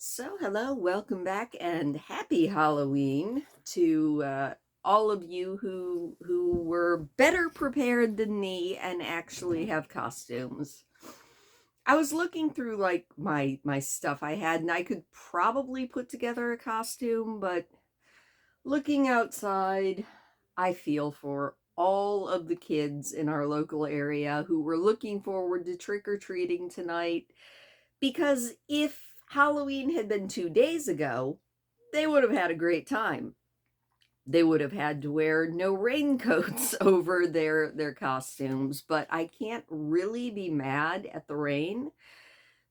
So, hello, welcome back, and happy Halloween to all of you who were better prepared than me and actually have costumes. I was looking through like my stuff I had, and I could probably put together a costume, but looking outside, I feel for all of the kids in our local area who were looking forward to trick or treating tonight because if Halloween had been 2 days ago, they would have had a great time. They would have had to wear no raincoats over their costumes, but I can't really be mad at the rain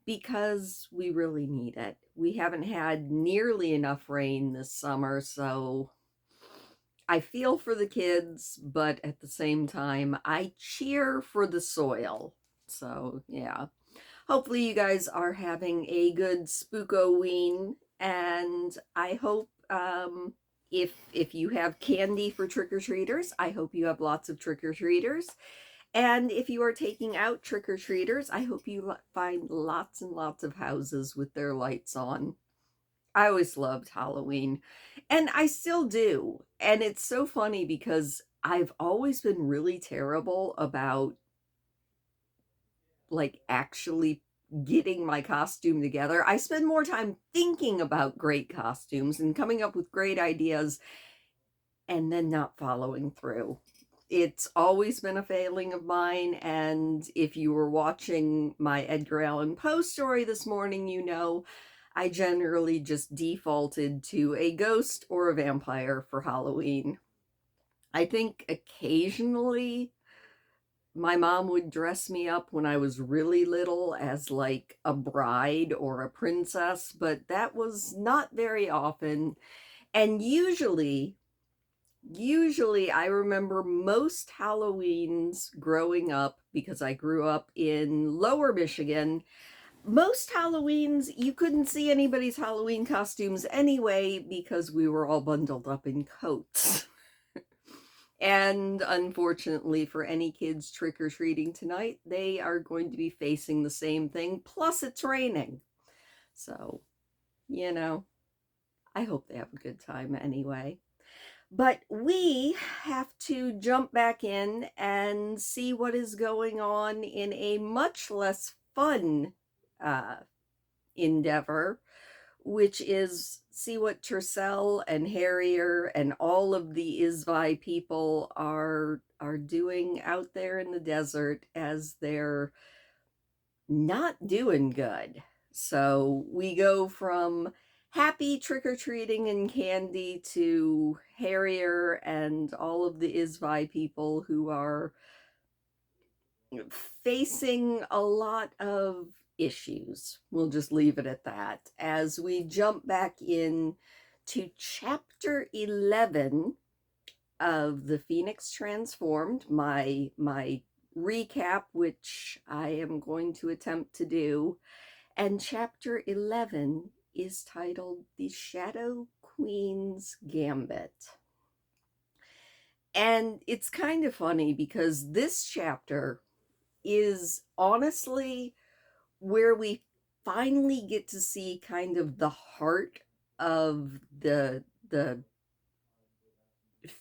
because we really need it. We haven't had nearly enough rain this summer, so I feel for the kids, but at the same time, I cheer for the soil. So, yeah. Hopefully you guys are having a good spookoween, and I hope if you have candy for trick-or-treaters, I hope you have lots of trick-or-treaters. And if you are taking out trick-or-treaters, I hope you find lots and lots of houses with their lights on. I always loved Halloween, and I still do. And it's so funny because I've always been really terrible about like actually getting my costume together. I spend more time thinking about great costumes and coming up with great ideas and then not following through. It's always been a failing of mine, and if you were watching my Edgar Allan Poe story this morning, you know I generally just defaulted to a ghost or a vampire for Halloween. I think occasionally my mom would dress me up when I was really little as like a bride or a princess, but that was not very often. And usually I remember most Halloweens growing up because I grew up in Lower Michigan. Most Halloweens, you couldn't see anybody's Halloween costumes anyway because we were all bundled up in coats. And unfortunately, for any kids trick or treating tonight, they are going to be facing the same thing. Plus, it's raining. So, you know, I hope they have a good time anyway. But we have to jump back in and see what is going on in a much less fun uh, endeavor, which is see what Tercel and Harrier and all of the Isvi people are doing out there in the desert as they're not doing good. So we go from happy trick-or-treating and candy to Harrier and all of the Isvi people who are facing a lot of issues. We'll just leave it at that. As we jump back in to chapter 11 of The Phoenix Transformed, my recap, which I am going to attempt to do. And chapter 11 is titled The Shadow Queen's Gambit. And it's kind of funny because this chapter is honestly where we finally get to see kind of the heart of the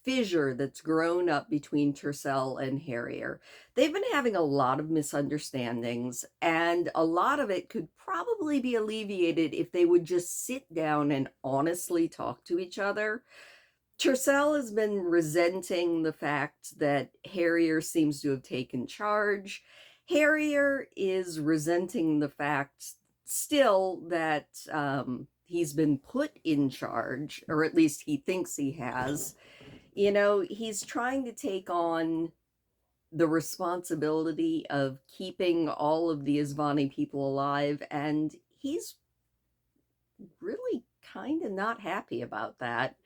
fissure that's grown up between Tercel and Harrier. They've been having a lot of misunderstandings, and a lot of it could probably be alleviated if they would just sit down and honestly talk to each other. Tercel has been resenting the fact that Harrier seems to have taken charge. Harrier is resenting the fact still that he's been put in charge, or at least he thinks he has. You know, he's trying to take on the responsibility of keeping all of the Isvani people alive, and he's really kind of not happy about that.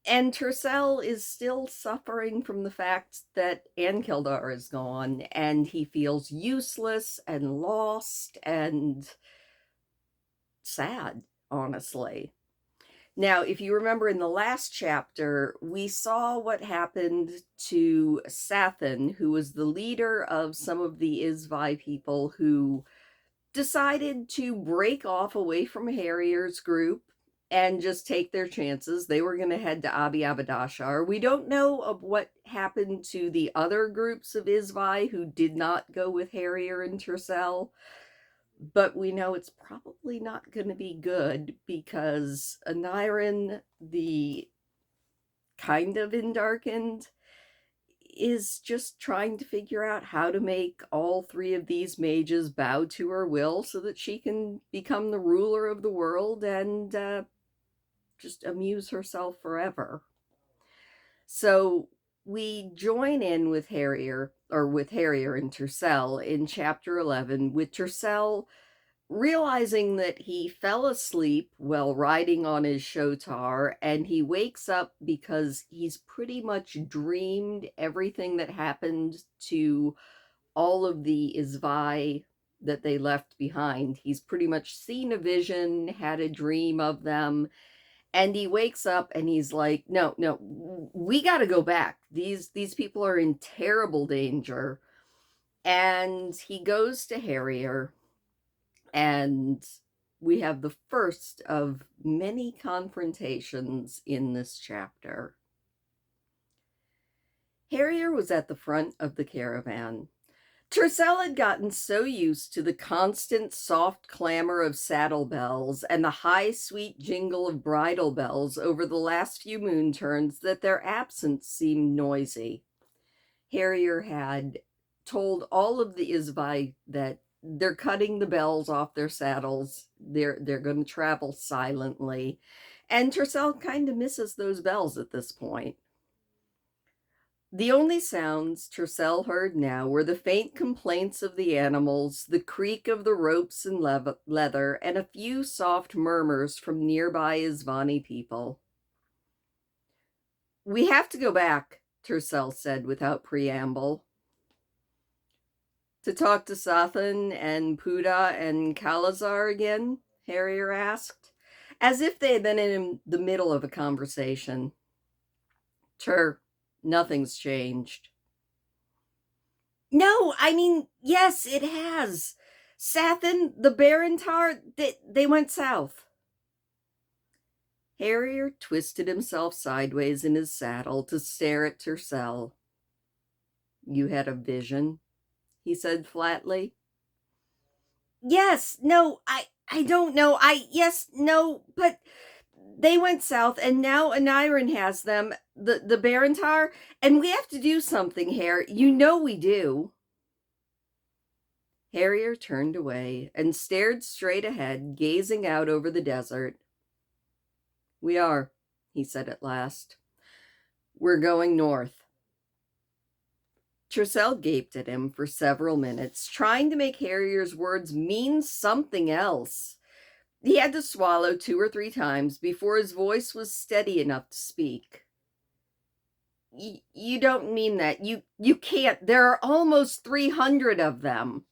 And Tercel is still suffering from the fact that Ankildar is gone, and he feels useless and lost and sad, honestly. Now, if you remember in the last chapter, we saw what happened to Sathan, who was the leader of some of the Isvi people who decided to break off away from Harrier's group and just take their chances. They were going to head to Abi Abadashar. We don't know of what happened to the other groups of Izvi who did not go with Harrier and Tercel, but we know it's probably not going to be good because Anirin, the kind of Indarkened, is just trying to figure out how to make all three of these mages bow to her will so that she can become the ruler of the world and just amuse herself forever. So we join in with Harrier and Tercel in chapter 11, with Tercel realizing that he fell asleep while riding on his shotar, and he wakes up because he's pretty much dreamed everything that happened to all of the Izvi that they left behind. He's pretty much seen a vision, had a dream of them, and he wakes up and he's like, no, we got to go back. These people are in terrible danger. And he goes to Harrier, and we have the first of many confrontations in this chapter. Harrier was at the front of the caravan. Tercel had gotten so used to the constant soft clamor of saddle bells and the high sweet jingle of bridle bells over the last few moon turns that their absence seemed noisy. Harrier had told all of the Izvi that they're cutting the bells off their saddles. They're going to travel silently. And Tercel kind of misses those bells at this point. The only sounds Tercel heard now were the faint complaints of the animals, the creak of the ropes and leather, and a few soft murmurs from nearby Izvani people. We have to go back, Tercel said without preamble. To talk to Sathan and Puda and Kalazar again? Harrier asked, as if they had been in the middle of a conversation. Nothing's changed. No, I mean, yes, it has. Sathan, the Barantar, they went south. Harrier twisted himself sideways in his saddle to stare at Tercel. You had a vision? He said flatly. Yes, no, I don't know. Yes, no, but they went south and now Anirin has them, the Barantar, and we have to do something, Harry. You know we do. Harrier turned away and stared straight ahead, gazing out over the desert. We are, he said at last. We're going north. Tercel gaped at him for several minutes, trying to make Harrier's words mean something else. He had to swallow 2 or 3 times before his voice was steady enough to speak. You don't mean that. You can't. There are almost 300 of them.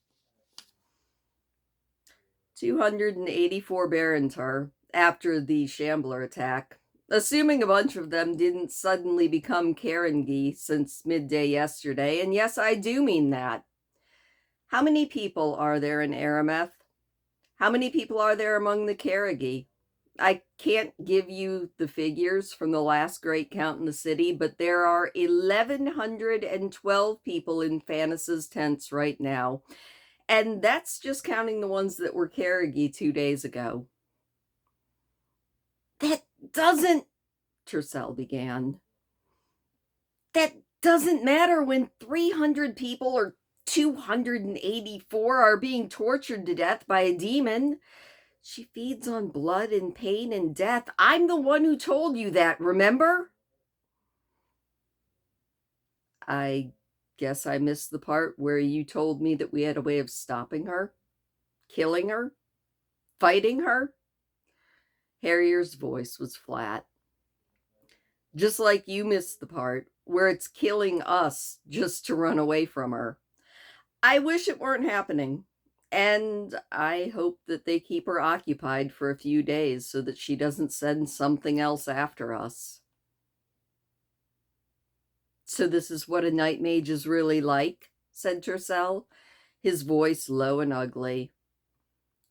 284 Barantar after the Shambler attack, assuming a bunch of them didn't suddenly become Karengi since midday yesterday, and yes, I do mean that. How many people are there in Arameth? How many people are there among the Karagi? I can't give you the figures from the last great count in the city, but there are 1,112 people in Fannis's tents right now. And that's just counting the ones that were Karagi 2 days ago. That doesn't, Tercel began. That doesn't matter when 300 people or 284 are being tortured to death by a demon. She feeds on blood and pain and death. I'm the one who told you that, remember? I guess I missed the part where you told me that we had a way of stopping her, killing her, fighting her. Harrier's voice was flat. Just like you missed the part where it's killing us just to run away from her. I wish it weren't happening. And I hope that they keep her occupied for a few days so that she doesn't send something else after us. So this is what a night mage is really like, said Tercel, his voice low and ugly.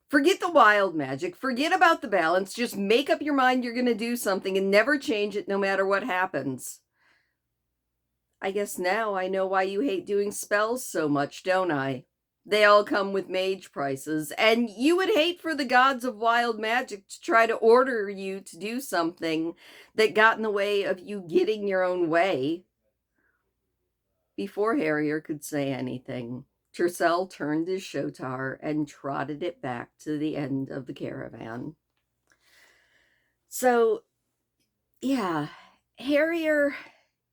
Forget the wild magic. Forget about the balance. Just make up your mind you're going to do something and never change it no matter what happens. I guess now I know why you hate doing spells so much, don't I? They all come with mage prices, and you would hate for the gods of wild magic to try to order you to do something that got in the way of you getting your own way. Before Harrier could say anything, Tercel turned his shotar and trotted it back to the end of the caravan. So, yeah, Harrier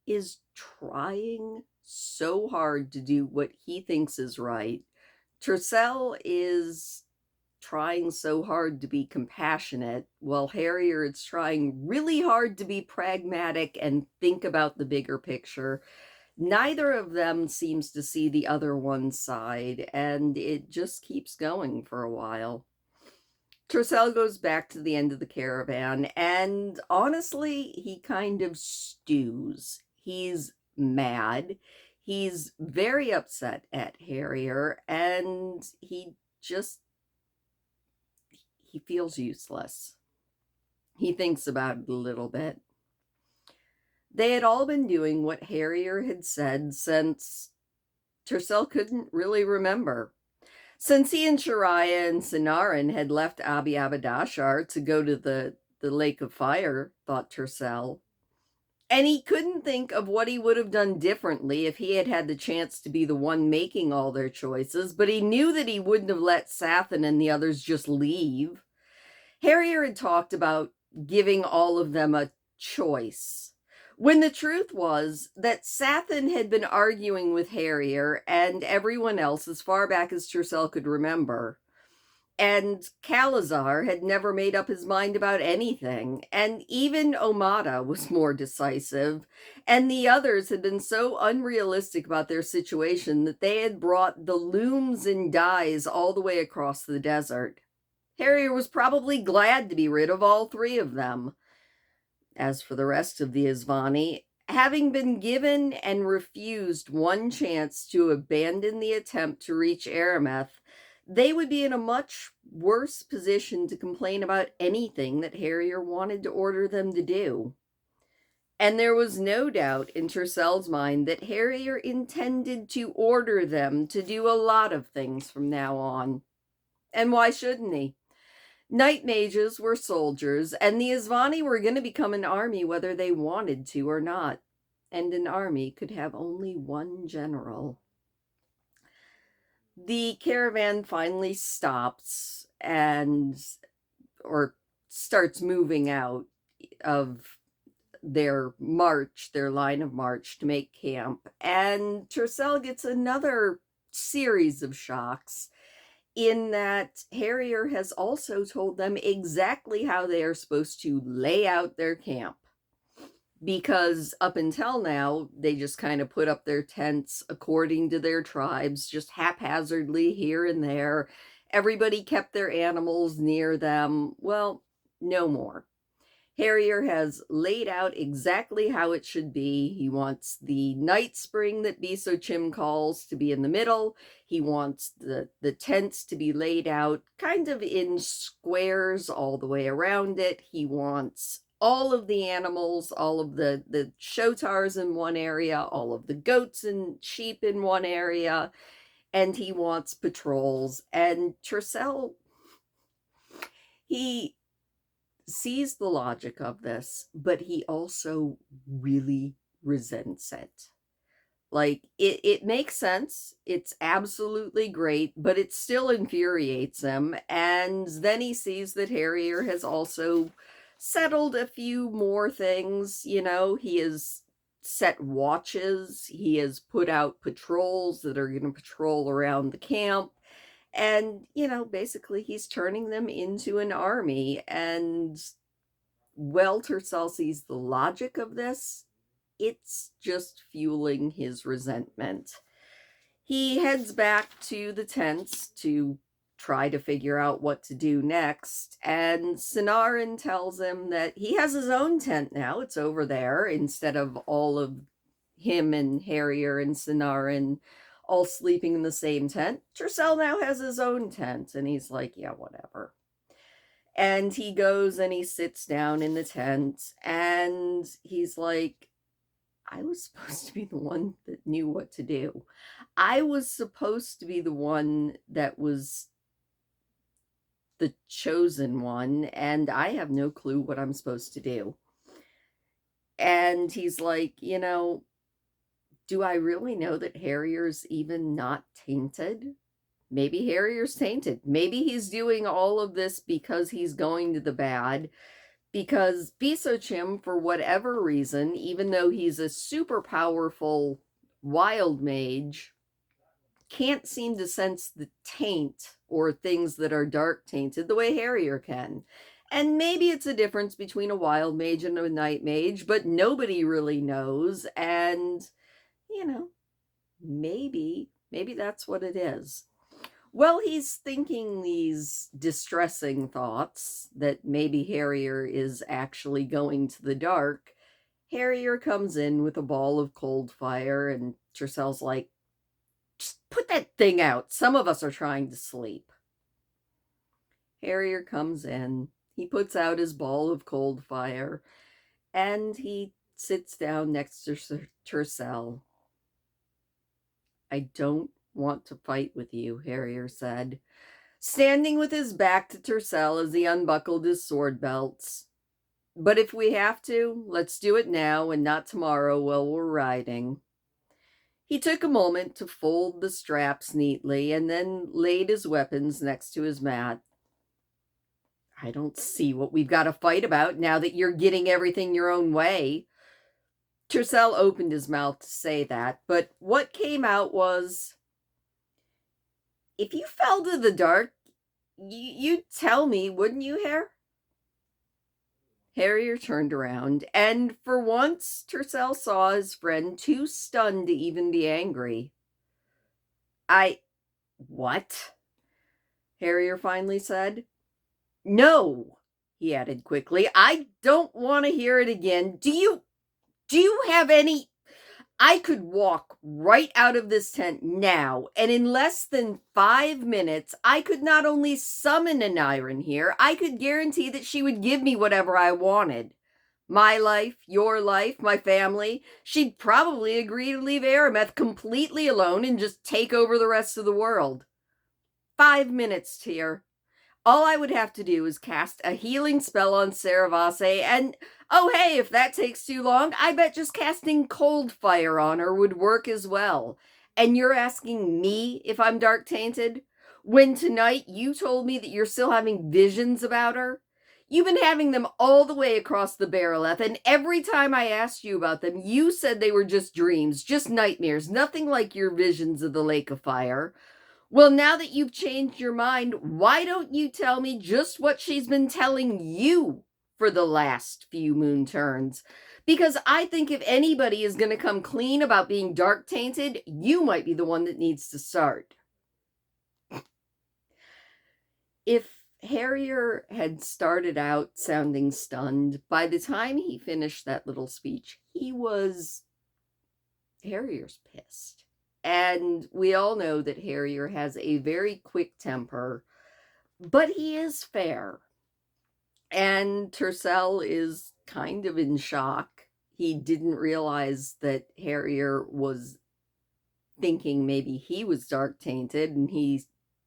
is trying so hard to do what he thinks is right. Tercel is trying so hard to be compassionate, while Harrier is trying really hard to be pragmatic and think about the bigger picture. Neither of them seems to see the other one's side, and it just keeps going for a while. Tercel goes back to the end of the caravan, and honestly, he kind of stews. He's mad. He's very upset at Harrier, and he feels useless. He thinks about it a little bit. They had all been doing what Harrier had said since Tercel couldn't really remember. Since he and Shariah and Sinaran had left Abiyabadashar to go to the Lake of Fire, thought Tercel. And he couldn't think of what he would have done differently if he had had the chance to be the one making all their choices, but he knew that he wouldn't have let Sathan and the others just leave. Harrier had talked about giving all of them a choice, when the truth was that Sathan had been arguing with Harrier and everyone else as far back as Tercel could remember. And Kalazar had never made up his mind about anything, and even Omada was more decisive, and the others had been so unrealistic about their situation that they had brought the looms and dyes all the way across the desert. Harrier was probably glad to be rid of all three of them. As for the rest of the Isvani, having been given and refused one chance to abandon the attempt to reach Arameth, they would be in a much worse position to complain about anything that Harrier wanted to order them to do. And there was no doubt in Tercel's mind that Harrier intended to order them to do a lot of things from now on. And why shouldn't he? Night mages were soldiers, and the Isvani were going to become an army whether they wanted to or not. And an army could have only one general. The caravan finally stops or starts moving out of their line of march to make camp. And Tercel gets another series of shocks in that Harrier has also told them exactly how they are supposed to lay out their camp. Because up until now, they just kind of put up their tents according to their tribes, just haphazardly here and there. Everybody kept their animals near them. Well, no more. Harrier has laid out exactly how it should be. He wants the night spring that Biso Chim calls to be in the middle. He wants the tents to be laid out kind of in squares all the way around it. He wants all of the animals, all of the shotars in one area, all of the goats and sheep in one area, and he wants patrols. And Tercel, he sees the logic of this, but he also really resents it. Like, it makes sense. It's absolutely great, but it still infuriates him. And then he sees that Harrier has also settled a few more things. You know, he has set watches. He has put out patrols that are going to patrol around the camp. And, you know, basically he's turning them into an army. And while Tercel sees the logic of this, it's just fueling his resentment. He heads back to the tents to try to figure out what to do next. And Sinaran tells him that he has his own tent now. It's over there instead of all of him and Harrier and Sinaran all sleeping in the same tent. Tercel now has his own tent, and he's like, yeah, whatever. And he goes and he sits down in the tent, and he's like, I was supposed to be the one that knew what to do. I was supposed to be the one that was the chosen one, and I have no clue what I'm supposed to do. And he's like, do I really know that Harrier's even not tainted? Maybe Harrier's tainted. Maybe he's doing all of this because he's going to the bad. Because Bisochim, for whatever reason, even though he's a super powerful wild mage, can't seem to sense the taint or things that are dark tainted the way Harrier can. And maybe it's a difference between a wild mage and a night mage, but nobody really knows. And, maybe that's what it is. Well, he's thinking these distressing thoughts that maybe Harrier is actually going to the dark. Harrier comes in with a ball of cold fire, and Tercel's like, just put that thing out. Some of us are trying to sleep. Harrier comes in. He puts out his ball of cold fire, and he sits down next to Tercel. I don't want to fight with you, Harrier said, standing with his back to Tercel as he unbuckled his sword belts. But if we have to, let's do it now and not tomorrow while we're riding. He took a moment to fold the straps neatly and then laid his weapons next to his mat. I don't see what we've got to fight about now that you're getting everything your own way. Tercel opened his mouth to say that, but what came out was, if you fell to the dark, you'd tell me, wouldn't you, Harrier turned around, and for once, Tercel saw his friend too stunned to even be angry. What? Harrier finally said. No, he added quickly. I don't want to hear it again. Do you have any... I could walk right out of this tent now, and in less than 5 minutes, I could not only summon an iron here, I could guarantee that she would give me whatever I wanted. My life, your life, my family. She'd probably agree to leave Arameth completely alone and just take over the rest of the world. 5 minutes, Tyr. All I would have to do is cast a healing spell on Saravase, and oh hey, if that takes too long, I bet just casting cold fire on her would work as well. And you're asking me if I'm dark tainted? When tonight you told me that you're still having visions about her? You've been having them all the way across the Barreleth, and every time I asked you about them, you said they were just dreams, just nightmares, nothing like your visions of the Lake of Fire. Well, now that you've changed your mind, why don't you tell me just what she's been telling you for the last few moon turns? Because I think if anybody is going to come clean about being dark tainted, you might be the one that needs to start. If Harrier had started out sounding stunned, by the time he finished that little speech, Harrier's pissed. And we all know that Harrier has a very quick temper, but he is fair. And Tercel is kind of in shock. He didn't realize that Harrier was thinking maybe he was dark tainted, and he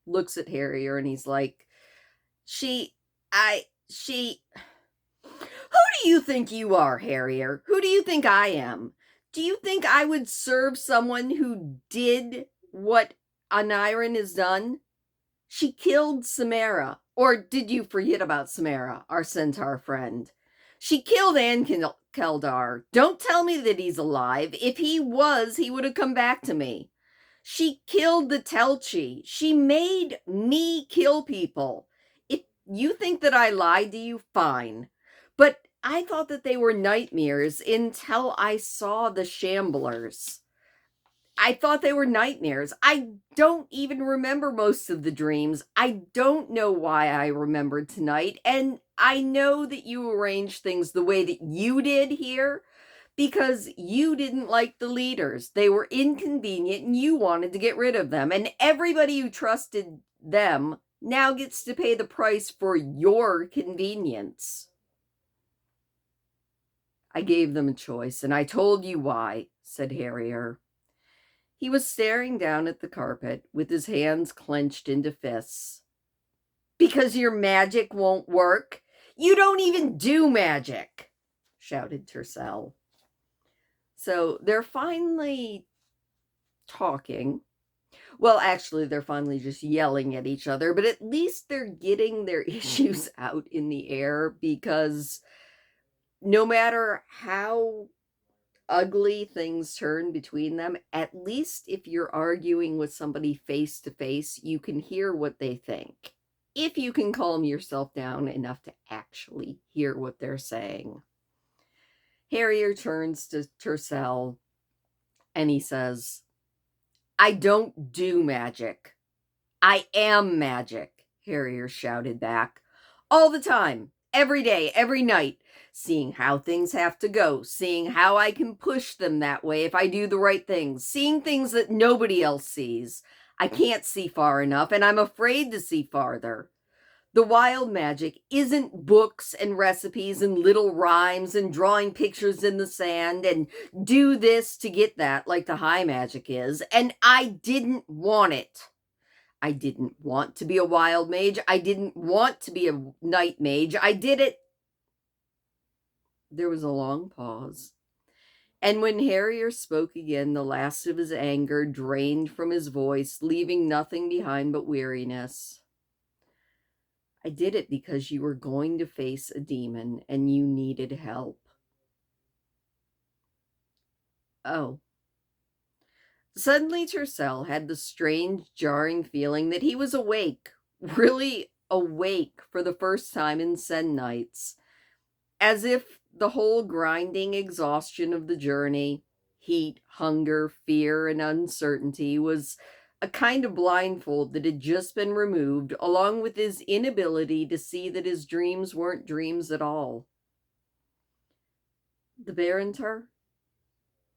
looks at Harrier and he's like, who do you think you are, Harrier? Who do you think I am? Do you think I would serve someone who did what Aniran has done? She killed Samara. Or did you forget about Samara, our centaur friend? She killed Keldar. Don't tell me that he's alive. If he was, he would have come back to me. She killed the Telchi. She made me kill people. If you think that I lied to you, fine. But I thought that they were nightmares until I saw the Shamblers. I thought they were nightmares. I don't even remember most of the dreams. I don't know why I remembered tonight. And I know that you arranged things the way that you did here Because you didn't like the leaders. They were inconvenient and you wanted to get rid of them. And everybody who trusted them now gets to pay the price for your convenience. I gave them a choice, and I told you why, said Harrier. He was staring down at the carpet with his hands clenched into fists. Because your magic won't work? You don't even do magic, shouted Tercel. So they're finally talking. Well, actually, they're finally just yelling at each other, but at least they're getting their issues out in the air, because no matter how ugly things turn between them, at least if you're arguing with somebody face to face, you can hear what they think. If you can calm yourself down enough to actually hear what they're saying. Harrier turns to Tercel and he says, I don't do magic. I am magic, Harrier shouted back. All the time, every day, every night, seeing how things have to go, seeing how I can push them that way if I do the right things, seeing things that nobody else sees. I can't see far enough, and I'm afraid to see farther. The wild magic isn't books and recipes and little rhymes and drawing pictures in the sand and do this to get that like the high magic is, and I didn't want it. I didn't want to be a wild mage. I didn't want to be a night mage. I did it. There was a long pause. And when Harrier spoke again, the last of his anger drained from his voice, leaving nothing behind but weariness. I did it because you were going to face a demon and you needed help. Oh. Suddenly, Tercel had the strange, jarring feeling that he was awake, really awake for the first time in Sen nights, as if the whole grinding exhaustion of the journey, heat, hunger, fear, and uncertainty, was a kind of blindfold that had just been removed, along with his inability to see that his dreams weren't dreams at all. The Barontar?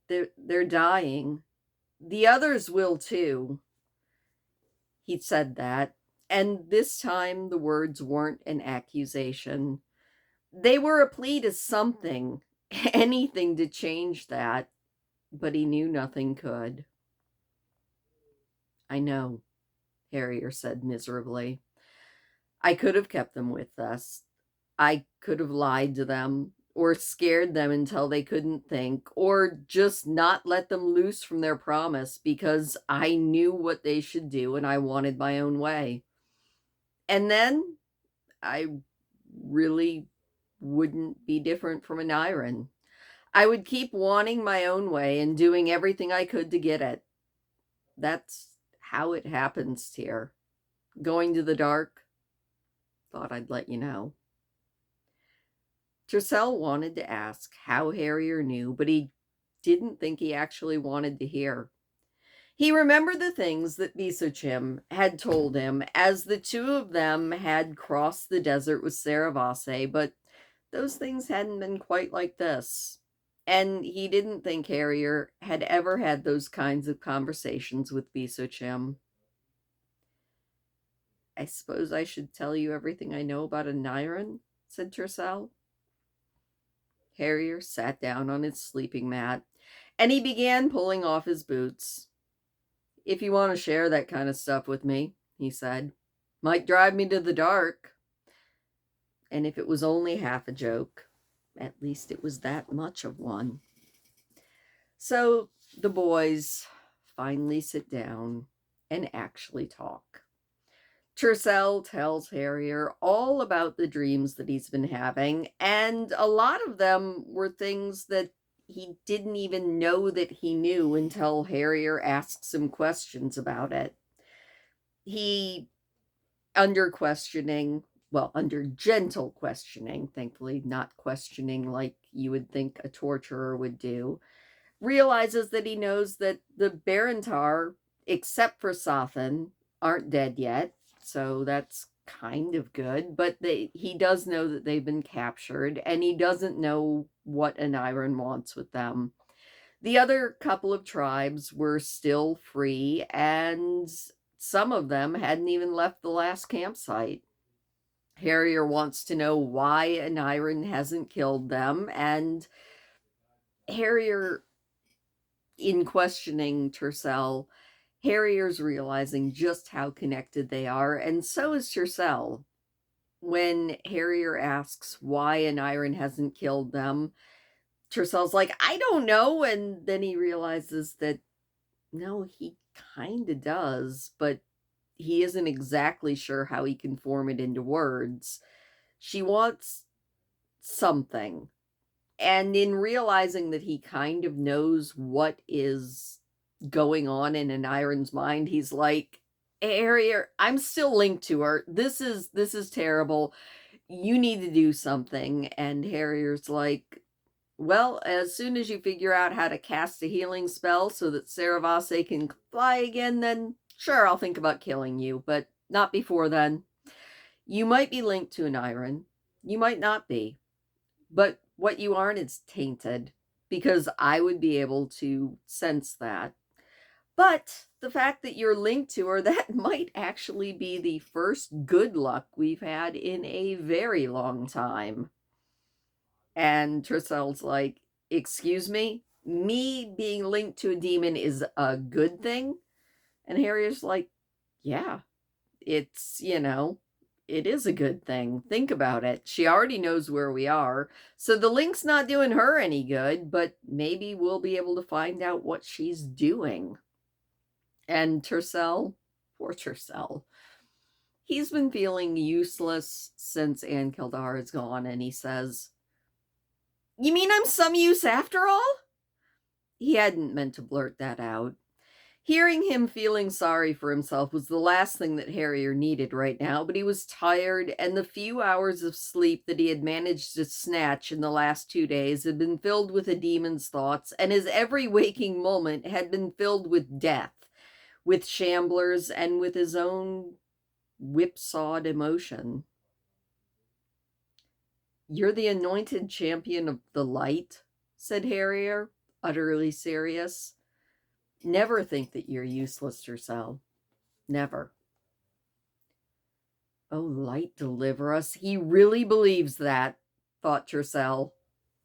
They're dying. The others will too. He'd said that, and this time the words weren't an accusation. They were a plea to something, anything to change that, but he knew nothing could. I know, Harrier said miserably. I could have kept them with us. I could have lied to them, or scared them until they couldn't think, or just not let them loose from their promise because I knew what they should do and I wanted my own way. And then I really wouldn't be different from an Iron. I would keep wanting my own way and doing everything I could to get it. That's how it happens here. Going to the dark. Thought I'd let you know. Tercel wanted to ask how Harrier knew, but he didn't think he actually wanted to hear. He remembered the things that Bisochim had told him as the two of them had crossed the desert with Saravase, but those things hadn't been quite like this. And he didn't think Harrier had ever had those kinds of conversations with Bisochim. I suppose I should tell you everything I know about a Niren, said Tercel. Harrier sat down on his sleeping mat, and he began pulling off his boots. If you want to share that kind of stuff with me, he said, might drive me to the dark. And if it was only half a joke, at least it was that much of one. So the boys finally sit down and actually talk. Tercel tells Harrier all about the dreams that he's been having, and a lot of them were things that he didn't even know that he knew until Harrier asks him questions about it. He, under gentle questioning, thankfully not questioning like you would think a torturer would do, realizes that he knows that the Barontar, except for Sothan, aren't dead yet. So that's kind of good, but he does know that they've been captured, and he doesn't know what Aniron wants with them. The other couple of tribes were still free, and some of them hadn't even left the last campsite. Harrier wants to know why Aniron hasn't killed them, and Harrier, in questioning Tercel, Harrier's realizing just how connected they are, and so is Tercel. When Harrier asks why Aniron hasn't killed them, Tercel's like, I don't know, and then he realizes that no, he kind of does, but he isn't exactly sure how he can form it into words. She wants something. And in realizing that he kind of knows what is going on in Aniron's mind, he's like, Harrier, I'm still linked to her. This is terrible. You need to do something. And Harrier's like, well, as soon as you figure out how to cast a healing spell so that Saravase can fly again, then sure, I'll think about killing you, but not before then. You might be linked to Aniron. You might not be. But what you aren't is tainted, because I would be able to sense that. But the fact that you're linked to her, that might actually be the first good luck we've had in a very long time. And Tercel's like, excuse me? Me being linked to a demon is a good thing? And Harrier's like, yeah, it's, it is a good thing. Think about it. She already knows where we are. So the link's not doing her any good, but maybe we'll be able to find out what she's doing. And Tercel, poor Tercel, he's been feeling useless since Ann Kildar is gone, and he says, you mean I'm some use after all? He hadn't meant to blurt that out. Hearing him feeling sorry for himself was the last thing that Harrier needed right now, but he was tired, and the few hours of sleep that he had managed to snatch in the last 2 days had been filled with a demon's thoughts, and his every waking moment had been filled with death, with shamblers, and with his own whipsawed emotion. You're the anointed champion of the light, said Harrier, utterly serious. Never think that you're useless, Tercel. Never. Oh, light deliver us. He really believes that, thought Tercel.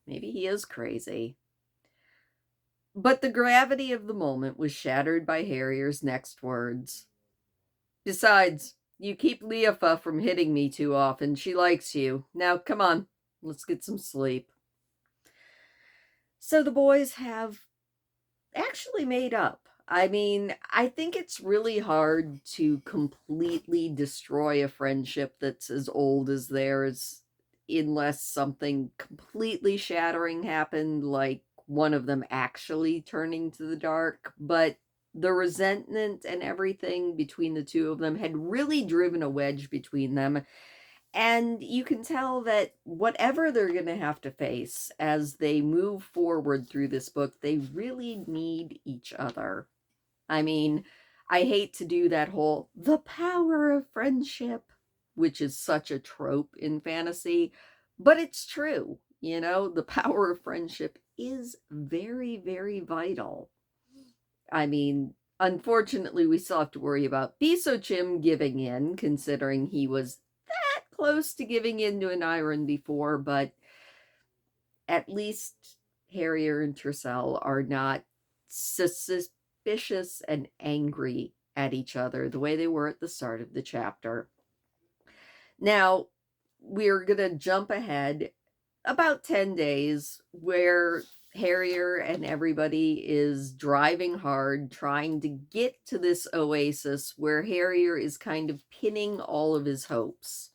Maybe he is crazy. But the gravity of the moment was shattered by Harrier's next words. Besides, you keep Leofa from hitting me too often. She likes you. Now, come on, let's get some sleep. So the boys have actually made up. I mean, I think it's really hard to completely destroy a friendship that's as old as theirs unless something completely shattering happened, like one of them actually turning to the dark. But the resentment and everything between the two of them had really driven a wedge between them. And you can tell that whatever they're going to have to face as they move forward through this book, they really need each other. I mean, I hate to do that whole, the power of friendship, which is such a trope in fantasy, but it's true. The power of friendship is very, very vital. I mean, unfortunately, we still have to worry about Bisochim giving in, considering he was close to giving in to Aniron before, but at least Harrier and Tercel are not suspicious and angry at each other the way they were at the start of the chapter. Now, we're going to jump ahead about 10 days where Harrier and everybody is driving hard, trying to get to this oasis where Harrier is kind of pinning all of his hopes.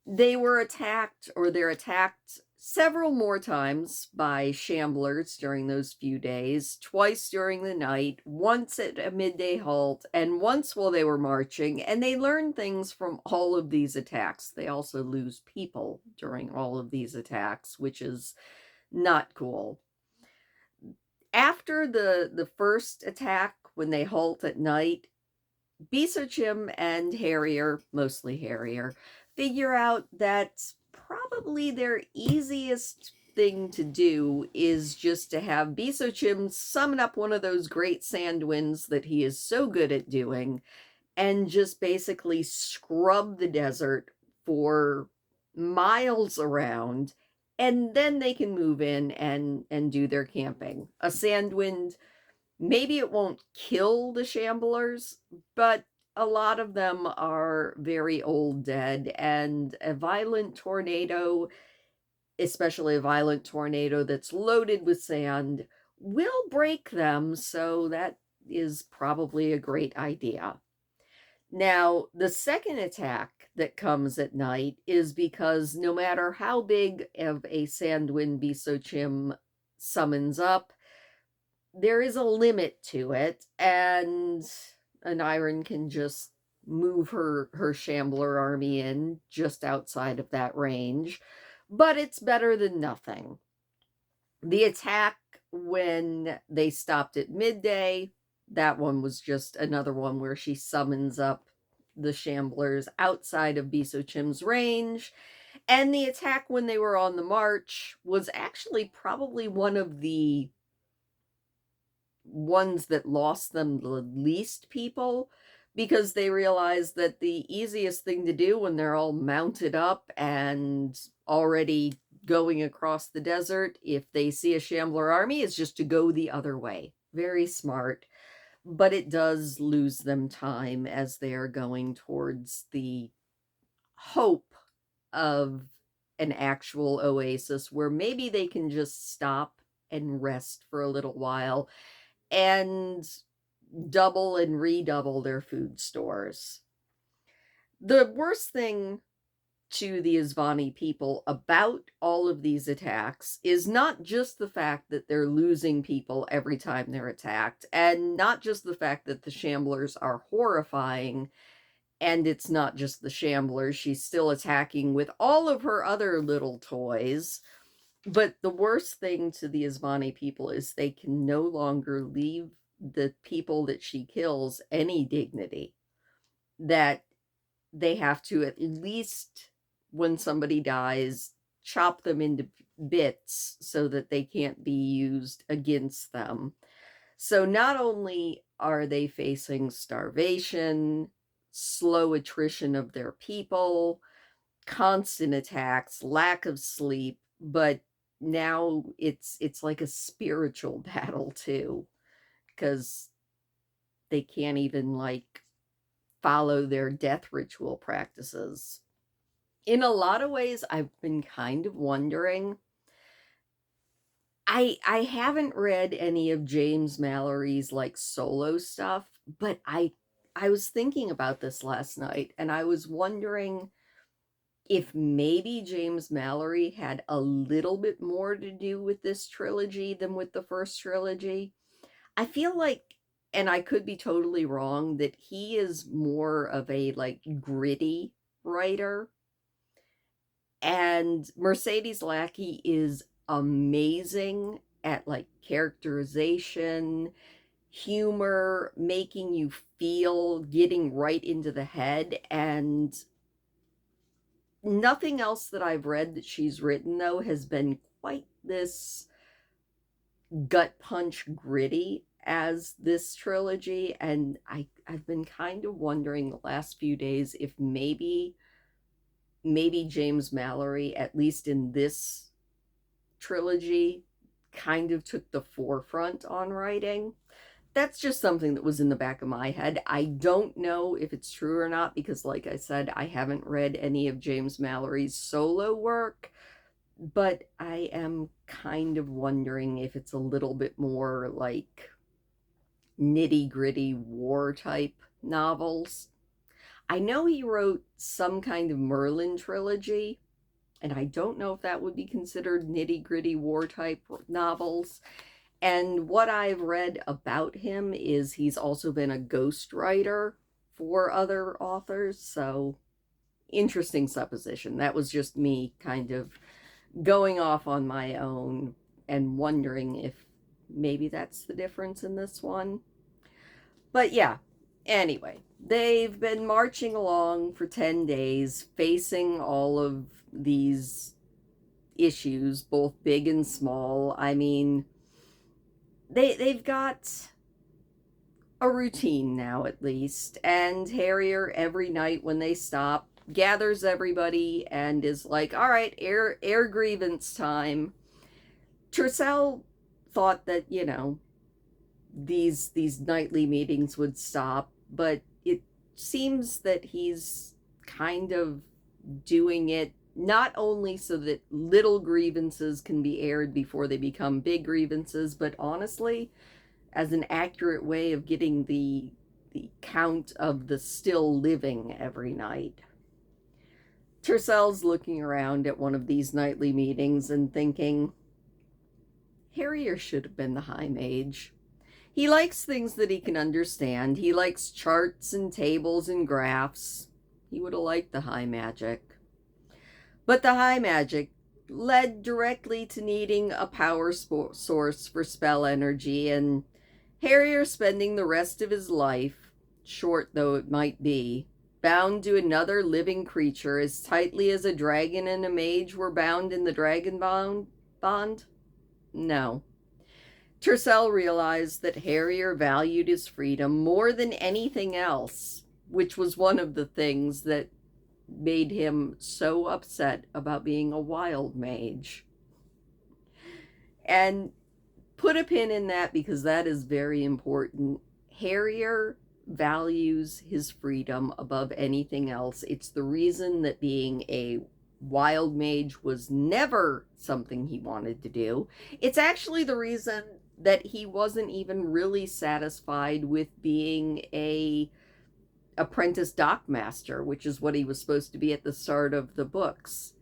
They were attacked, or they're attacked several more times by shamblers during those few days, twice during the night, once at a midday halt, and once while they were marching, and they learn things from all of these attacks. They also lose people during all of these attacks, which is not cool. After the first attack, when they halt at night, Bisochim and Harrier, mostly Harrier, figure out that probably their easiest thing to do is just to have Bisochim summon up one of those great sand winds that he is so good at doing and just basically scrub the desert for miles around, and then they can move in and do their camping. A sand wind, maybe it won't kill the shamblers, but a lot of them are very old dead, and a violent tornado, especially a violent tornado that's loaded with sand, will break them, so that is probably a great idea. Now, the second attack that comes at night is because no matter how big of a sandwind Bisochim summons up, there is a limit to it, and an iron can just move her shambler army in just outside of that range. But it's better than nothing. The attack when they stopped at midday, that one was just another one where she summons up the shamblers outside of Bisochim's range. And the attack when they were on the march was actually probably one of the ones that lost them the least people, because they realized that the easiest thing to do when they're all mounted up and already going across the desert, if they see a shambler army, is just to go the other way. Very smart, but it does lose them time as they are going towards the hope of an actual oasis where maybe they can just stop and rest for a little while and double and redouble their food stores. The worst thing to the Isvani people about all of these attacks is not just the fact that they're losing people every time they're attacked, and not just the fact that the shamblers are horrifying, and it's not just the shamblers, she's still attacking with all of her other little toys. But the worst thing to the Isvani people is they can no longer leave the people that she kills any dignity. That they have to, at least when somebody dies, chop them into bits so that they can't be used against them. So not only are they facing starvation, slow attrition of their people, constant attacks, lack of sleep, but now it's like a spiritual battle too, because they can't even like follow their death ritual practices. In a lot of ways, I've been kind of wondering. I haven't read any of James Mallory's like solo stuff, but I was thinking about this last night, and I was wondering if maybe James Mallory had a little bit more to do with this trilogy than with the first trilogy. I feel like, and I could be totally wrong, that he is more of a like gritty writer. And Mercedes Lackey is amazing at like characterization, humor, making you feel, getting right into the head. And nothing else that I've read that she's written, though, has been quite this gut punch gritty as this trilogy. And I've been kind of wondering the last few days if maybe James Mallory, at least in this trilogy, kind of took the forefront on writing. That's just something that was in the back of my head. I don't know if it's true or not, because like I said, I haven't read any of James Mallory's solo work, but I am kind of wondering if it's a little bit more like nitty-gritty war type novels. I know he wrote some kind of Merlin trilogy, and I don't know if that would be considered nitty-gritty war type novels. And what I've read about him is he's also been a ghostwriter for other authors, so interesting supposition. That was just me kind of going off on my own and wondering if maybe that's the difference in this one. But yeah, anyway, They've been marching along for 10 days, facing all of these issues, both big and small. I mean, they've got a routine now, at least, and Harrier, every night when they stop, gathers everybody and is like, all right, air grievance time. Tercel thought that, these nightly meetings would stop, but it seems that he's kind of doing it not only so that little grievances can be aired before they become big grievances, but honestly, as an accurate way of getting the count of the still living every night. Tercel's looking around at one of these nightly meetings and thinking, Harrier should have been the High Mage. He likes things that he can understand. He likes charts and tables and graphs. He would have liked the High Magic. But the High Magic led directly to needing a power source for spell energy, and Harrier spending the rest of his life, short though it might be, bound to another living creature as tightly as a dragon and a mage were bound in the dragon bond? No. Tercel realized that Harrier valued his freedom more than anything else, which was one of the things that made him so upset about being a wild mage. And put a pin in that because that is very important. Harrier values his freedom above anything else. It's the reason that being a wild mage was never something he wanted to do. It's actually the reason that he wasn't even really satisfied with being a apprentice dockmaster, which is what he was supposed to be at the start of the books.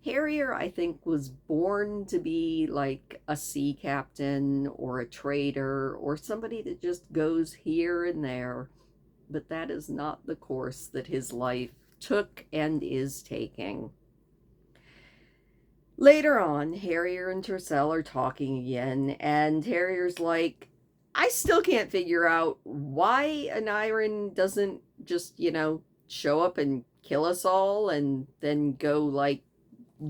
Harrier, I think, was born to be like a sea captain or a trader or somebody that just goes here and there. But that is not the course that his life took and is taking. Later on, Harrier and Tercel are talking again, and Harrier's like, I still can't figure out why Aniron doesn't just, show up and kill us all and then go, like,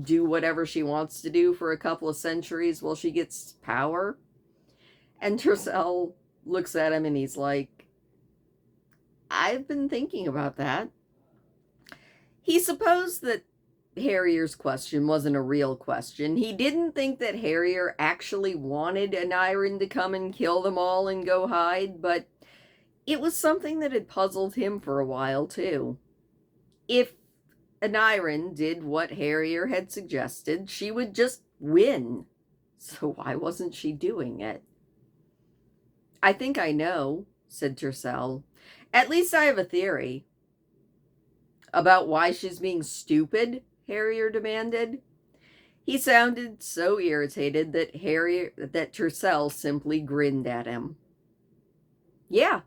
do whatever she wants to do for a couple of centuries while she gets power. And Tercel looks at him and he's like, I've been thinking about that. He supposed that Harrier's question wasn't a real question. He didn't think that Harrier actually wanted Aniron to come and kill them all and go hide, but it was something that had puzzled him for a while, too. If Aniron did what Harrier had suggested, she would just win. So why wasn't she doing it? I think I know, said Tercel. At least I have a theory. About why she's being stupid? Harrier demanded. He sounded so irritated that Tercel simply grinned at him. Yeah,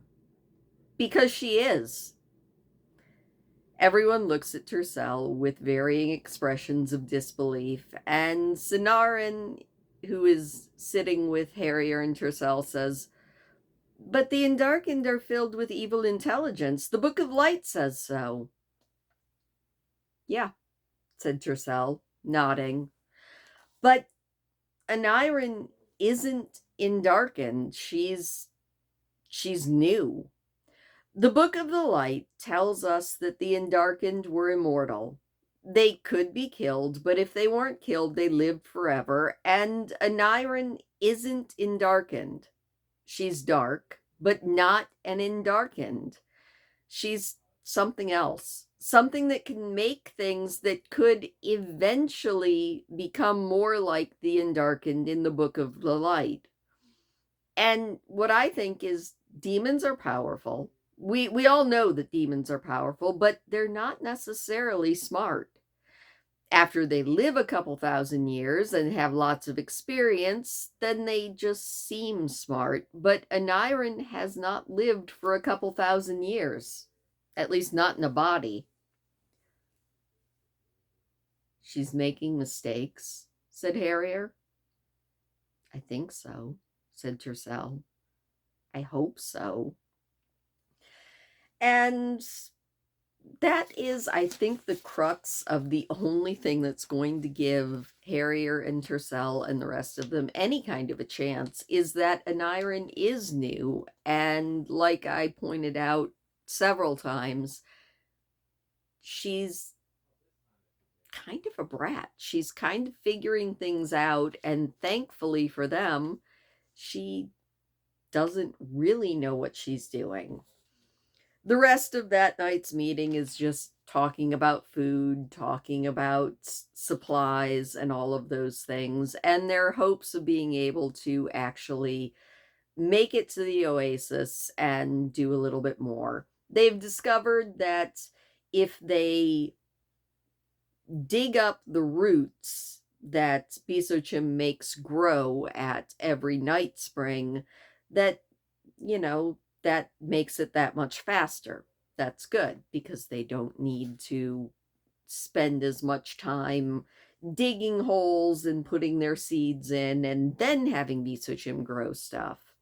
because she is. Everyone looks at Tercel with varying expressions of disbelief, and Sinarin, who is sitting with Harrier and Tercel, says, But the Undarkened are filled with evil intelligence. The Book of Light says so. Yeah, said Tercel, nodding. But Aniron isn't Undarkened. She's new. The Book of the Light tells us that the Undarkened were immortal. They could be killed, but if they weren't killed, they lived forever. And Aniron isn't Undarkened. She's dark, but not an Undarkened. She's something else. Something that can make things that could eventually become more like the Undarkened in the Book of the Light. And what I think is demons are powerful. We all know that demons are powerful, but they're not necessarily smart. After they live a couple thousand years and have lots of experience, then they just seem smart. But Aniron has not lived for a couple thousand years, at least not in a body. She's making mistakes, said Harrier. I think so, said Tercel. I hope so. And that is, I think, the crux of the only thing that's going to give Harrier and Tercel and the rest of them any kind of a chance is that Anirin is new. And like I pointed out several times, she's kind of a brat. She's kind of figuring things out, and thankfully for them, she doesn't really know what she's doing. The rest of that night's meeting is just talking about food, talking about supplies, and all of those things, and their hopes of being able to actually make it to the oasis and do a little bit more. They've discovered that if they dig up the roots that Bisochim makes grow at every night spring, that, that makes it that much faster. That's good because they don't need to spend as much time digging holes and putting their seeds in and then having Bisochim grow stuff.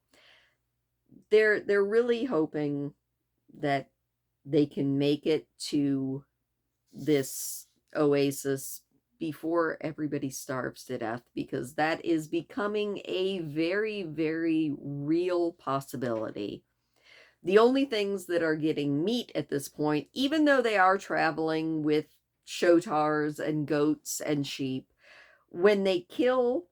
They're really hoping that they can make it to this oasis before everybody starves to death, because that is becoming a very, very real possibility. The only things that are getting meat at this point, even though they are traveling with shotars and goats and sheep, when they kill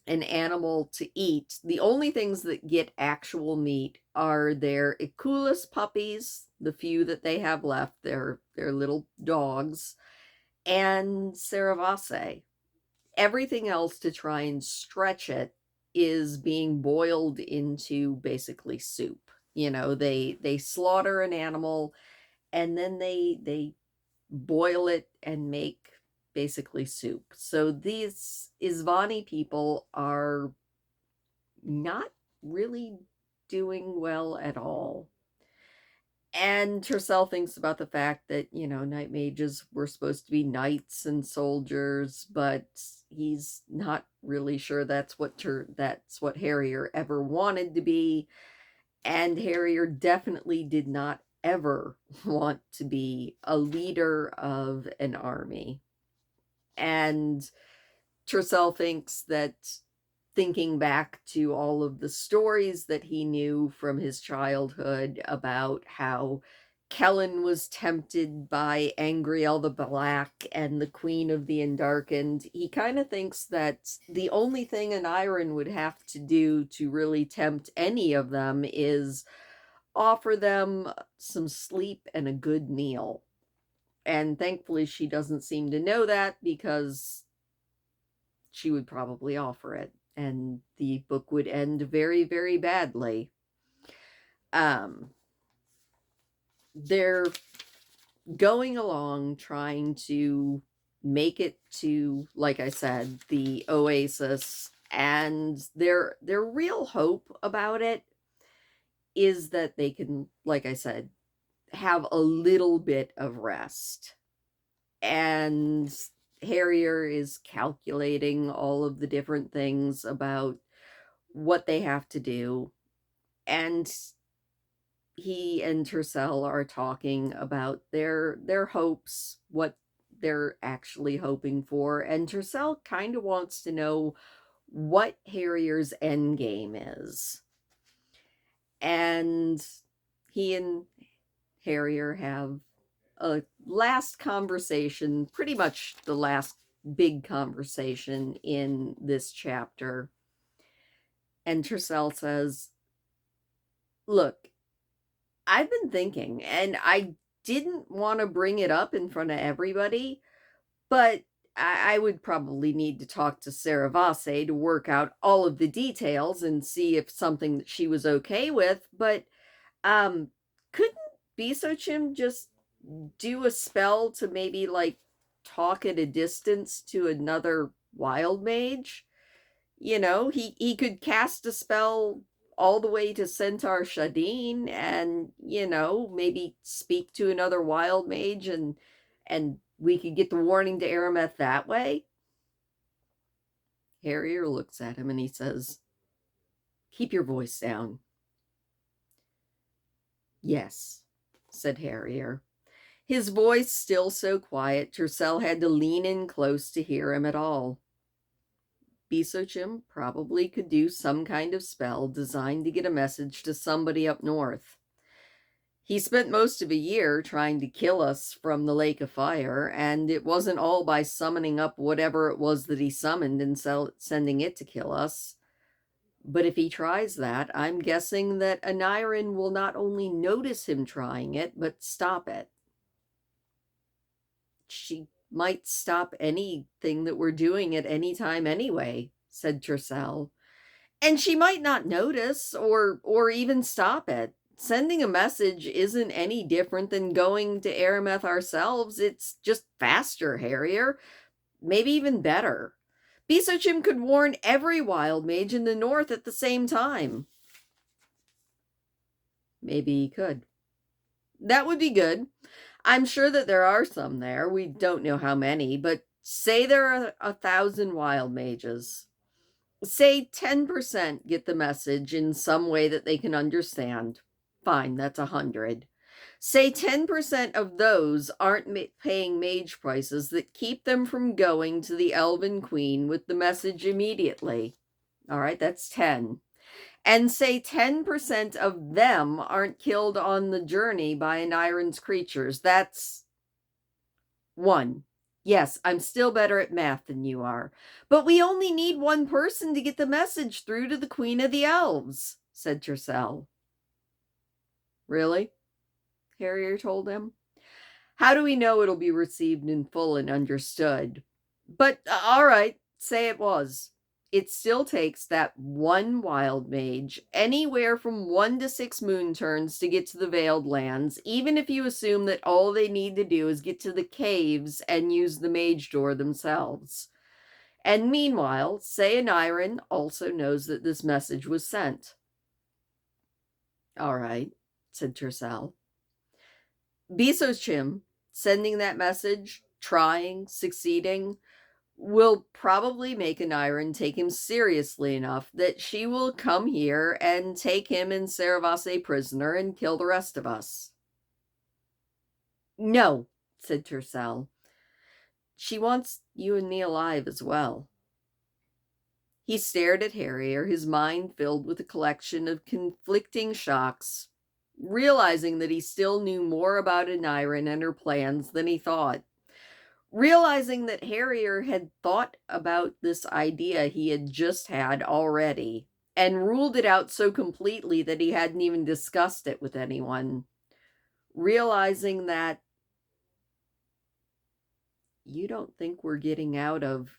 an animal to eat, the only things that get actual meat are their Eculus puppies, the few that they have left, their little dogs, and Ceravase. Everything else, to try and stretch it, is being boiled into basically soup. They slaughter an animal and then they boil it and make basically soup. So these Isvani people are not really doing well at all. And Tercel thinks about the fact that, night mages were supposed to be knights and soldiers, but he's not really sure that's what Harrier ever wanted to be. And Harrier definitely did not ever want to be a leader of an army. And Tercel thinks that, thinking back to all of the stories that he knew from his childhood about how Kellen was tempted by Angriel the Black and the Queen of the Undarkened, he kind of thinks that the only thing an Iron would have to do to really tempt any of them is offer them some sleep and a good meal. And thankfully, she doesn't seem to know that, because she would probably offer it, and the book would end very, very badly. They're going along trying to make it to, like I said, the oasis, and their real hope about it is that they can, like I said, have a little bit of rest. And Harrier is calculating all of the different things about what they have to do. And he and Tercel are talking about their hopes, what they're actually hoping for. And Tercel kind of wants to know what Harrier's end game is. And he and Harrier have a last conversation, pretty much the last big conversation in this chapter. And Tercel says, "Look, I've been thinking, and I didn't want to bring it up in front of everybody, but I would probably need to talk to Ceravase to work out all of the details and see if something that she was okay with. But couldn't Bisochim just do a spell to maybe like talk at a distance to another wild mage? He could cast a spell all the way to Centaur Shadeen and, maybe speak to another wild mage, and we could get the warning to Arameth that way." Harrier looks at him and he says, "Keep your voice down." "Yes, said Harrier. His voice still so quiet, Tercel had to lean in close to hear him at all. Besochim probably could do some kind of spell designed to get a message to somebody up north. He spent most of a year trying to kill us from the Lake of Fire, and it wasn't all by summoning up whatever it was that he summoned and sending it to kill us. But if he tries that, I'm guessing that Anirin will not only notice him trying it, but stop it. She might stop anything that we're doing at any time anyway, said Tercel. And she might not notice or even stop it. Sending a message isn't any different than going to Arameth ourselves. It's just faster, Harrier. Maybe even better. Besochim could warn every wild mage in the north at the same time. Maybe he could. That would be good. I'm sure that there are some there. We don't know how many, but say there are 1,000 wild mages. Say 10% get the message in some way that they can understand. Fine, that's 100. Say 10% of those aren't paying mage prices that keep them from going to the Elven Queen with the message immediately. All right, that's 10. And say 10% of them aren't killed on the journey by Anirin's creatures. That's 1. Yes, I'm still better at math than you are. But we only need one person to get the message through to the Queen of the Elves, said Tercel. Really? Harrier told him. How do we know it'll be received in full and understood? But, all right, say it was. It still takes that one wild mage anywhere from 1 to 6 moon turns to get to the Veiled Lands, even if you assume that all they need to do is get to the caves and use the mage door themselves. And meanwhile, say Anirin also knows that this message was sent. All right, said Tercel. Besochim sending that message, trying, succeeding, will probably make Anirin take him seriously enough that she will come here and take him and Saravase prisoner and kill the rest of us. No, said Tercel. She wants you and me alive as well. He stared at Harrier, his mind filled with a collection of conflicting shocks, realizing that he still knew more about Anirin and her plans than he thought. Realizing that Harrier had thought about this idea he had just had already and ruled it out so completely that he hadn't even discussed it with anyone. Realizing that you don't think we're getting out of...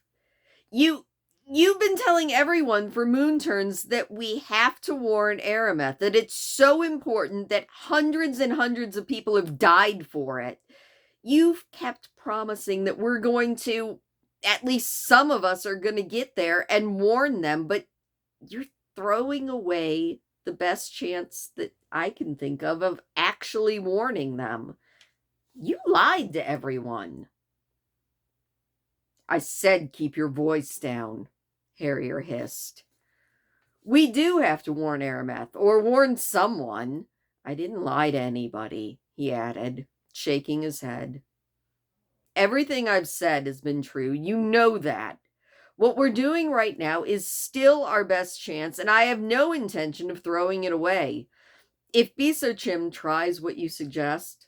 You've been telling everyone for moon turns that we have to warn Arameth, that it's so important that hundreds and hundreds of people have died for it. You've kept promising that we're going to, at least some of us are going to get there and warn them, but you're throwing away the best chance that I can think of actually warning them. You lied to everyone. I said keep your voice down, Harrier hissed. We do have to warn Arameth, or warn someone. I didn't lie to anybody, he added, shaking his head. Everything I've said has been true. You know that. What we're doing right now is still our best chance, and I have no intention of throwing it away. If Besochim tries what you suggest,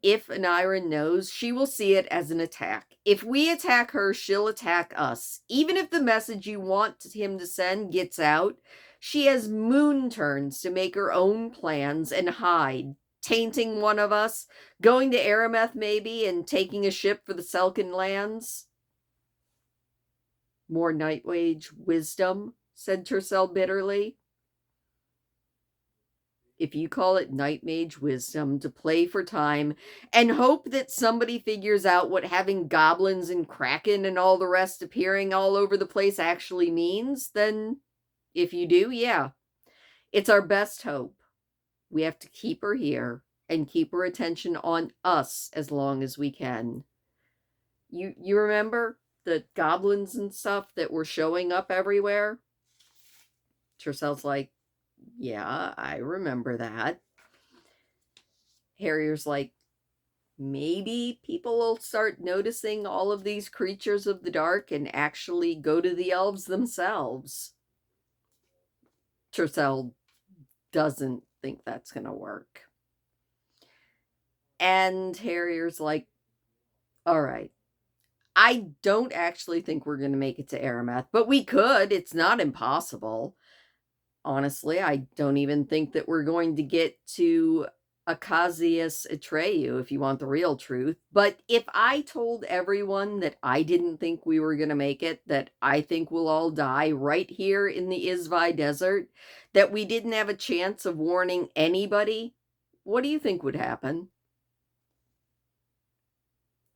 if Anirin knows, she will see it as an attack. If we attack her, she'll attack us. Even if the message you want him to send gets out, she has moon turns to make her own plans and hide, tainting one of us, going to Arameth maybe, and taking a ship for the Selkin lands. More Nightwage wisdom, said Tercel bitterly. If you call it Nightmage wisdom to play for time and hope that somebody figures out what having goblins and kraken and all the rest appearing all over the place actually means, then if you do, yeah, it's our best hope. We have to keep her here and keep her attention on us as long as we can. You remember the goblins and stuff that were showing up everywhere? Tercel's like, yeah, I remember that. Harrier's like, maybe people will start noticing all of these creatures of the dark and actually go to the elves themselves. Tercel doesn't think that's going to work. And Harrier's like, all right, I don't actually think we're going to make it to Arameth, but we could. It's not impossible. Honestly, I don't even think that we're going to get to Acacius Atreyu, if you want the real truth. But if I told everyone that I didn't think we were going to make it, that I think we'll all die right here in the Izvi Desert, that we didn't have a chance of warning anybody, what do you think would happen?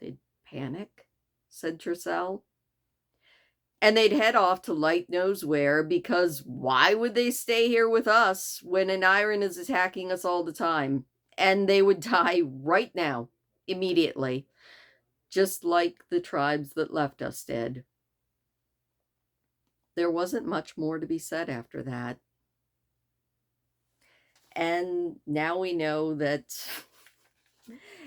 They'd panic, said Tercel. And they'd head off to light knows where, because why would they stay here with us when an iron is attacking us all the time? And they would die right now, immediately, just like the tribes that left us did. There wasn't much more to be said after that. And now we know that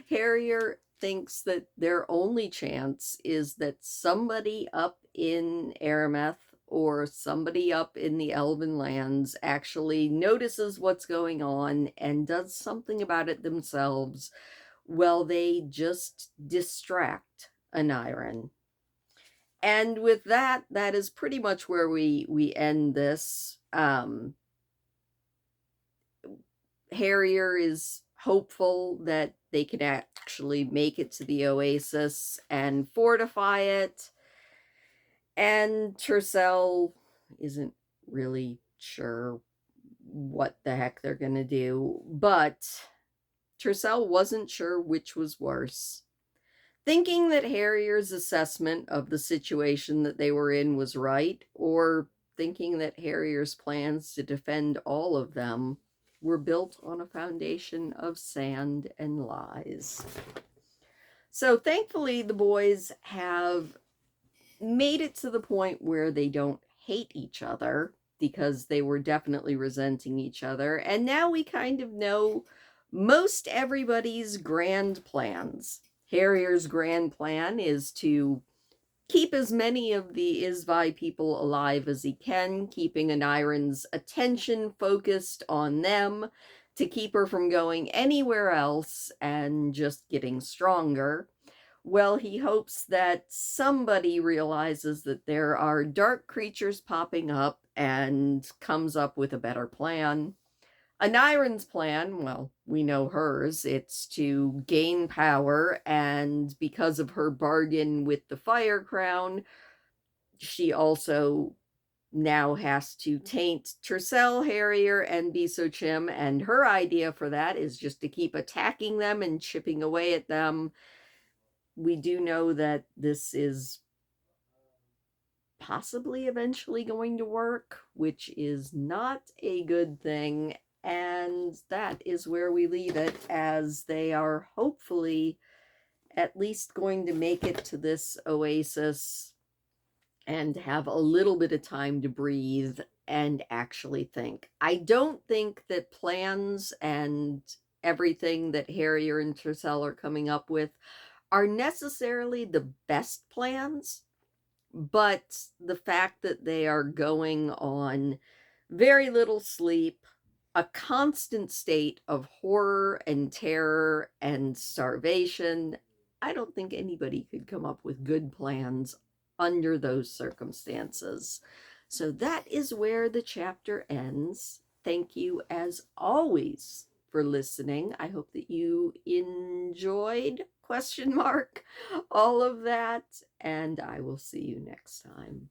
Harrier thinks that their only chance is that somebody up in Arameth or somebody up in the Elven lands actually notices what's going on and does something about it themselves. Well, they just distract Aniron. And with that, that is pretty much where we end this. Harrier is hopeful that they can actually make it to the oasis and fortify it. And Tercel isn't really sure what the heck they're going to do. But Tercel wasn't sure which was worse. Thinking that Harrier's assessment of the situation that they were in was right, or thinking that Harrier's plans to defend all of them were built on a foundation of sand and lies. So thankfully, the boys have made it to the point where they don't hate each other, because they were definitely resenting each other. And now we kind of know most everybody's grand plans. Harrier's grand plan is to keep as many of the Izvi people alive as he can, keeping Aniron's attention focused on them to keep her from going anywhere else and just getting stronger. Well, he hopes that somebody realizes that there are dark creatures popping up and comes up with a better plan. Aniron's plan, well, we know hers. It's to gain power, and because of her bargain with the Fire Crown, she also now has to taint Tercel, Harrier, and Bisochim, and her idea for that is just to keep attacking them and chipping away at them. We do know that this is possibly eventually going to work, which is not a good thing. And that is where we leave it, as they are hopefully at least going to make it to this oasis and have a little bit of time to breathe and actually think. I don't think that plans and everything that Harrier and Tercel are coming up with are necessarily the best plans, but the fact that they are going on very little sleep, a constant state of horror and terror and starvation, I don't think anybody could come up with good plans under those circumstances. So that is where the chapter ends. Thank you, as always, for listening. I hope that you enjoyed, question mark, all of that, and I will see you next time.